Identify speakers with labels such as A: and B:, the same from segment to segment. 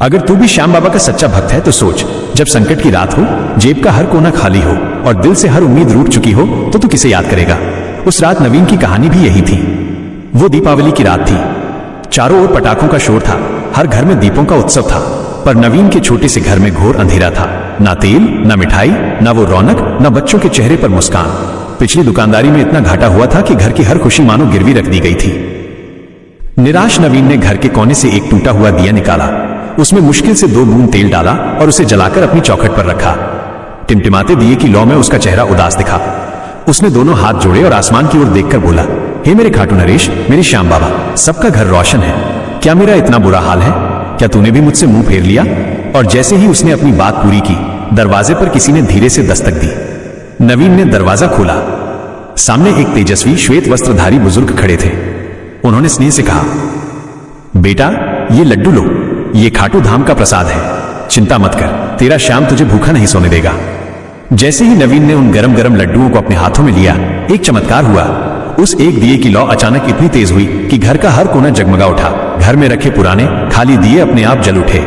A: अगर तू भी श्याम बाबा का सच्चा भक्त है तो सोच, जब संकट की रात हो, जेब का हर कोना खाली हो और दिल से हर उम्मीद रूठ चुकी हो, तो तू किसे याद करेगा। उस रात नवीन की कहानी भी यही थी। वो दीपावली की रात थी। चारों ओर पटाखों का शोर था, हर घर में दीपों का उत्सव था, पर नवीन के छोटे से घर में घोर अंधेरा था। ना तेल, ना मिठाई, ना वो रौनक, ना बच्चों के चेहरे पर मुस्कान। पिछली दुकानदारी में इतना घाटा हुआ था कि घर की हर खुशी मानो गिरवी रख दी गई थी। निराश नवीन ने घर के कोने से एक टूटा हुआ दिया निकाला, उसमें मुश्किल से 2 बूंद तेल डाला और उसे जलाकर अपनी चौखट पर रखा। टिमटिमाते दिए की लौ में उसका चेहरा उदास दिखा। उसने दोनों हाथ जोड़े और आसमान की ओर देखकर बोला, हे मेरे खाटू नरेश, मेरे श्याम बाबा, सबका घर रोशन है, क्या मेरा इतना बुरा हाल है? क्या तूने भी मुझसे मुंह फेर लिया? और जैसे ही उसने अपनी बात पूरी की, दरवाजे पर किसी ने धीरे से दस्तक दी। नवीन ने दरवाजा खोला। सामने एक तेजस्वी श्वेत वस्त्रधारी बुजुर्ग खड़े थे। उन्होंने स्नेह से कहा, बेटा, ये लड्डू लो, ये खाटू धाम का प्रसाद है, चिंता मत कर, तेरा श्याम तुझे भूखा नहीं सोने देगा। जैसे ही नवीन ने उन गरम गरम लड्डुओं को अपने हाथों में लिया, एक चमत्कार हुआ। उस एक दिए की लौ अचानक इतनी तेज हुई कि घर का हर कोना जगमगा उठा। घर में रखे पुराने खाली दिए अपने आप जल उठे।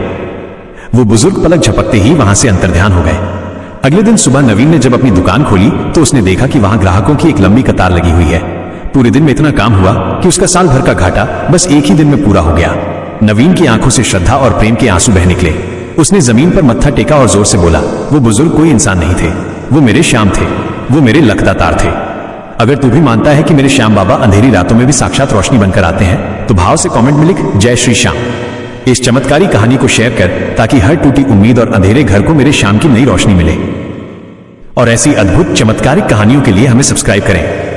A: वो बुजुर्ग पलक झपकते ही वहां से अंतर्ध्यान हो गए। अगले दिन सुबह नवीन ने जब अपनी दुकान खोली तो उसने देखा कि वहां ग्राहकों की एक लंबी कतार लगी हुई है। पूरे दिन में इतना काम हुआ कि उसका साल भर का घाटा बस एक ही दिन में पूरा हो गया। नवीन की आंखों से श्रद्धा और प्रेम के आंसू बह निकले। उसने जमीन पर मत्था टेका और जोर से बोला, वो बुजुर्ग कोई इंसान नहीं थे, वो मेरे श्याम थे, वो मेरे लखदातार थे। अगर तू भी मानता है कि मेरे श्याम बाबा अंधेरी रातों में भी साक्षात रोशनी बनकर आते हैं, तो भाव से कमेंट में लिख, जय श्री श्याम। इस चमत्कारी कहानी को शेयर कर ताकि हर टूटी उम्मीद और अंधेरे घर को मेरे श्याम की नई रोशनी मिले। और ऐसी अद्भुत चमत्कारिक कहानियों के लिए हमें सब्सक्राइब करें।